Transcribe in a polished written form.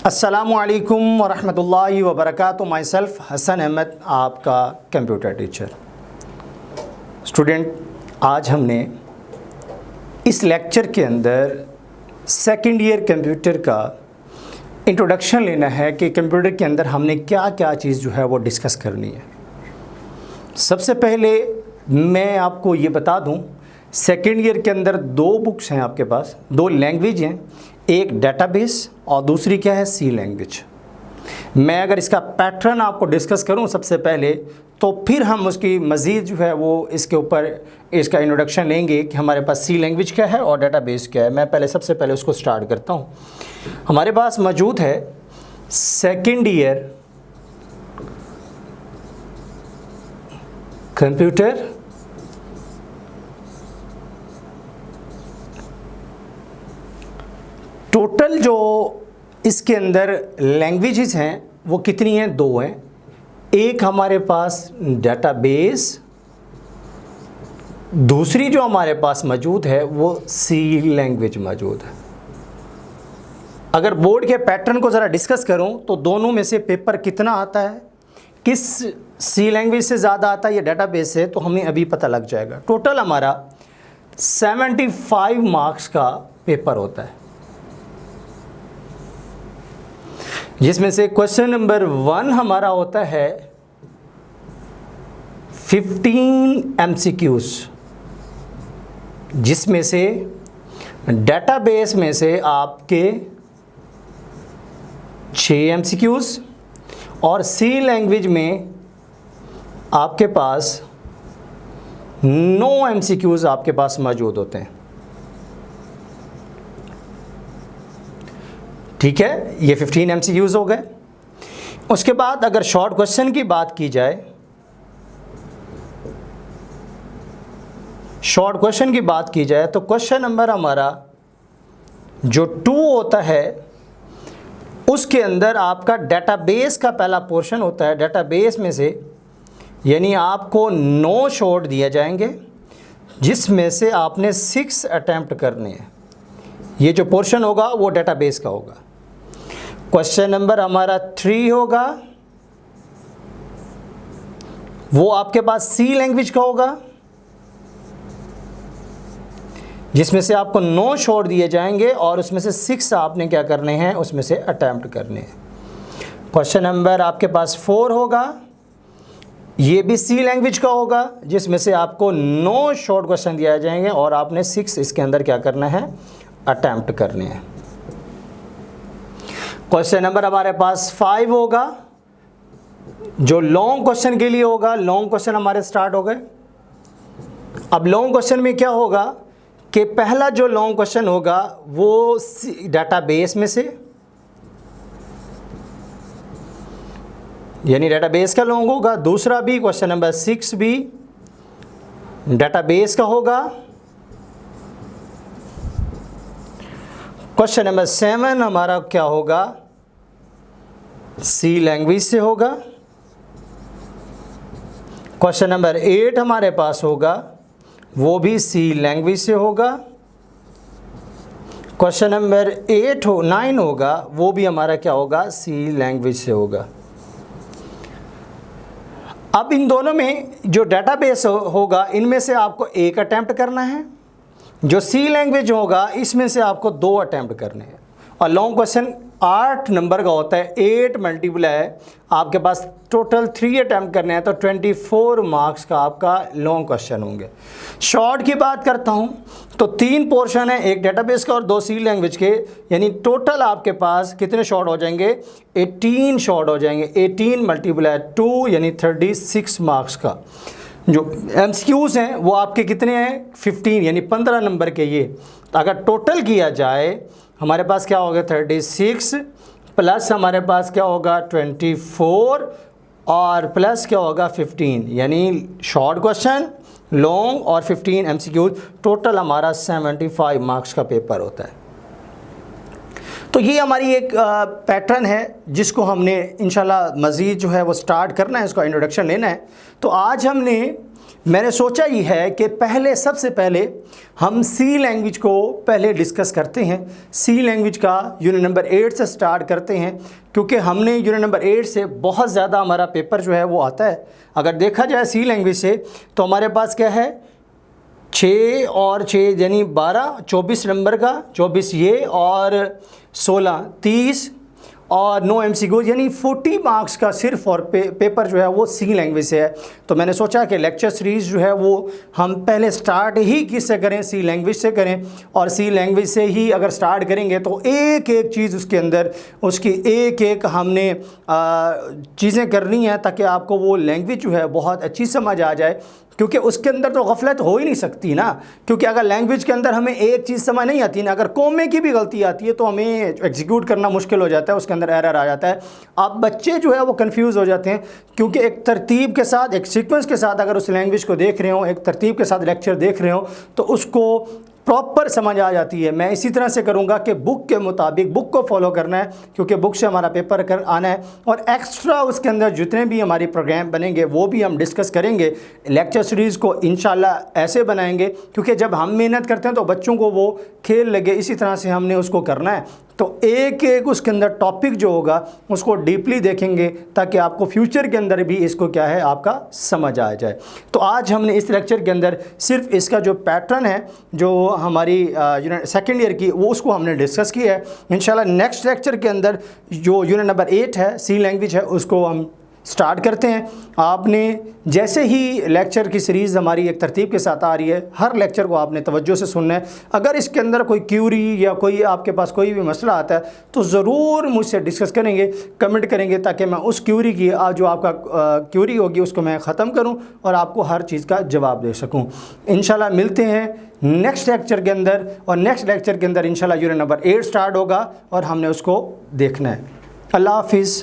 अस्सलामुअलैकुम वरहमतुल्लाहि वबरकातुहू। My self Hasan Ahmad, आपका कंप्यूटर टीचर। स्टूडेंट, आज हमने इस लेक्चर के अंदर सेकंड ईयर कंप्यूटर का इंट्रोडक्शन लेना है कि कंप्यूटर के अंदर हमने क्या क्या चीज़ जो है वो डिस्कस करनी है। सबसे पहले मैं आपको ये बता दूं, सेकंड ईयर के अंदर दो बुक्स हैं आपके पास, दो लैंग्वेज हैं, एक डेटाबेस और दूसरी क्या है, सी लैंग्वेज। मैं अगर इसका पैटर्न आपको डिस्कस करूं सबसे पहले, तो फिर हम उसकी मज़ीद जो है वो इसके ऊपर इसका इंट्रोडक्शन लेंगे कि हमारे पास सी लैंग्वेज क्या है और डेटाबेस क्या है। मैं पहले सबसे पहले उसको स्टार्ट करता हूं। हमारे पास मौजूद है सेकंड ईयर कंप्यूटर टोटल जो इसके अंदर लैंग्वेजेस हैं वो कितनी हैं, दो हैं। एक हमारे पास डेटाबेस, दूसरी जो हमारे पास मौजूद है वो सी लैंग्वेज मौजूद है। अगर बोर्ड के पैटर्न को ज़रा डिस्कस करूं तो दोनों में से पेपर कितना आता है, किस सी लैंग्वेज से ज़्यादा आता है या डेटाबेस से, तो हमें अभी पता लग जाएगा। टोटल हमारा 75 मार्क्स का पेपर होता है, जिसमें से क्वेश्चन नंबर 1 हमारा होता है 15 MCQs, जिसमें से डेटाबेस में से आपके 6 MCQs और सी लैंग्वेज में आपके पास 9 MCQs आपके पास मौजूद होते हैं। ठीक है, ये 15 MCQs हो गए। उसके बाद अगर शॉर्ट क्वेश्चन की बात की जाए, तो क्वेश्चन नंबर हमारा जो 2 होता है उसके अंदर आपका डेटाबेस का पहला पोर्शन होता है। डेटाबेस में से यानी आपको 9 शॉर्ट दिए जाएंगे, जिसमें से आपने 6 अटैम्प्ट करने हैं। ये जो पोर्शन होगा वो डेटाबेस का होगा। क्वेश्चन नंबर हमारा 3 होगा, वो आपके पास सी लैंग्वेज का होगा, जिसमें से आपको 9 शॉट दिए जाएंगे और उसमें से 6 आपने क्या करने हैं, उसमें से अटैम्प्ट करने हैं। क्वेश्चन नंबर आपके पास 4 होगा, ये भी सी लैंग्वेज का होगा, जिसमें से आपको 9 शॉर्ट क्वेश्चन दिए जाएंगे और आपने 6 इसके अंदर क्या करना है, अटैम्प्ट करने हैं। क्वेश्चन नंबर हमारे पास 5 होगा, जो लॉन्ग क्वेश्चन के लिए होगा। लॉन्ग क्वेश्चन हमारे स्टार्ट हो गए। अब लॉन्ग क्वेश्चन में क्या होगा कि पहला जो लॉन्ग क्वेश्चन होगा वो डेटाबेस में से, यानी डेटाबेस का लॉन्ग होगा। दूसरा भी क्वेश्चन नंबर 6 भी डेटाबेस का होगा। क्वेश्चन नंबर 7 हमारा क्या होगा, सी लैंग्वेज से होगा। क्वेश्चन नंबर 8 हमारे पास होगा, वो भी सी लैंग्वेज से होगा। क्वेश्चन नंबर 9 होगा, वो भी हमारा क्या होगा, सी लैंग्वेज से होगा। अब इन दोनों में जो डेटाबेस होगा इनमें से आपको 1 अटैम्प्ट करना है। जो सी लैंग्वेज होगा इसमें से आपको 2 अटैम्प्ट करने हैं। और लॉन्ग क्वेश्चन 8 नंबर का होता है, 8 मल्टीप्लाई आपके पास टोटल 3 अटैम्प्ट करने हैं, तो 24 मार्क्स का आपका लॉन्ग क्वेश्चन होंगे। शॉर्ट की बात करता हूं तो 3 पोर्शन है, एक डेटाबेस का और 2 सी लैंग्वेज के, यानी टोटल आपके पास कितने शॉर्ट हो जाएंगे, 18 शॉर्ट हो जाएंगे। 18 मल्टीप्लाई 2 यानी 36 मार्क्स का। जो MCQs हैं वो आपके कितने हैं, 15 यानी 15 नंबर के। ये अगर टोटल किया जाए हमारे पास क्या होगा, 36 प्लस हमारे पास क्या होगा 24 और प्लस क्या होगा 15, यानी शॉर्ट क्वेश्चन, लॉन्ग और 15 MCQs, टोटल हमारा 75 मार्क्स का पेपर होता है। तो ये हमारी एक पैटर्न है जिसको हमने इंशाल्लाह मज़ीद जो है वो स्टार्ट करना है, इसका इंट्रोडक्शन लेना है। तो आज हमने मैंने सोचा ही है कि पहले सबसे पहले हम सी लैंग्वेज को पहले डिस्कस करते हैं। सी लैंग्वेज का यूनिट नंबर 8 से स्टार्ट करते हैं, क्योंकि हमने यूनिट नंबर 8 से बहुत ज़्यादा हमारा पेपर जो है वो आता है। अगर देखा जाए सी लैंग्वेज से तो हमारे पास क्या है, 6 और 6 यानी 12, 24 नंबर का, 24 ये और 16 30 और 9 MCQ यानी 40 मार्क्स का सिर्फ और पेपर जो है वो सी लैंग्वेज से है। तो मैंने सोचा कि लेक्चर सीरीज़ जो है वो हम पहले स्टार्ट ही किससे करें, सी लैंग्वेज से करें। और सी लैंग्वेज से ही अगर स्टार्ट करेंगे तो एक एक चीज़ उसके अंदर उसकी एक एक हमने चीज़ें करनी है ताकि आपको वो लैंग्वेज जो है बहुत अच्छी समझ आ जाए, क्योंकि उसके अंदर तो गफलत हो ही नहीं सकती ना। क्योंकि अगर लैंग्वेज के अंदर हमें एक चीज़ समझ नहीं आती ना, अगर कोमे की भी गलती आती है तो हमें एग्जीक्यूट करना मुश्किल हो जाता है, उसके अंदर एरर आ जाता है। अब बच्चे जो है वो कंफ्यूज हो जाते हैं, क्योंकि एक तरतीब के साथ, एक सीक्वेंस के साथ अगर उस लैंग्वेज को देख रहे हो, एक तरतीब के साथ लेक्चर देख रहे हो तो उसको प्रॉपर समझ आ जाती है। मैं इसी तरह से करूंगा कि बुक के मुताबिक बुक को फॉलो करना है, क्योंकि बुक से हमारा पेपर कर आना है। और एक्स्ट्रा उसके अंदर जितने भी हमारे प्रोग्राम बनेंगे वो भी हम डिस्कस करेंगे। लेक्चर सीरीज़ को इंशाल्लाह ऐसे बनाएंगे, क्योंकि जब हम मेहनत करते हैं तो बच्चों को वो खेल लगे, इसी तरह से हमने उसको करना है। तो एक एक उसके अंदर टॉपिक जो होगा उसको डीपली देखेंगे ताकि आपको फ्यूचर के अंदर भी इसको क्या है आपका समझ आ जाए। तो आज हमने इस लेक्चर के अंदर सिर्फ इसका जो पैटर्न है जो हमारी यूनिट सेकेंड ईयर की वो उसको हमने डिस्कस किया है। इंशाल्लाह नेक्स्ट लेक्चर के अंदर जो यूनिट नंबर 8 है सी लैंग्वेज है उसको हम स्टार्ट करते हैं। आपने जैसे ही लेक्चर की सीरीज़ हमारी एक तरतीब के साथ आ रही है, हर लेक्चर को आपने तवज्जो से सुनना है। अगर इसके अंदर कोई क्यूरी या कोई आपके पास कोई भी मसला आता है तो ज़रूर मुझसे डिस्कस करेंगे, कमेंट करेंगे, ताकि मैं उस क्यूरी की जो आपका क्यूरी होगी उसको मैं ख़त्म करूं और आपको हर चीज़ का जवाब दे सकूं। इंशाल्लाह मिलते हैं नेक्स्ट लेक्चर के अंदर, और नेक्स्ट लेक्चर के अंदर इंशाल्लाह यूनिट नंबर 8 स्टार्ट होगा और हमने उसको देखना है। अल्लाह हाफिज़।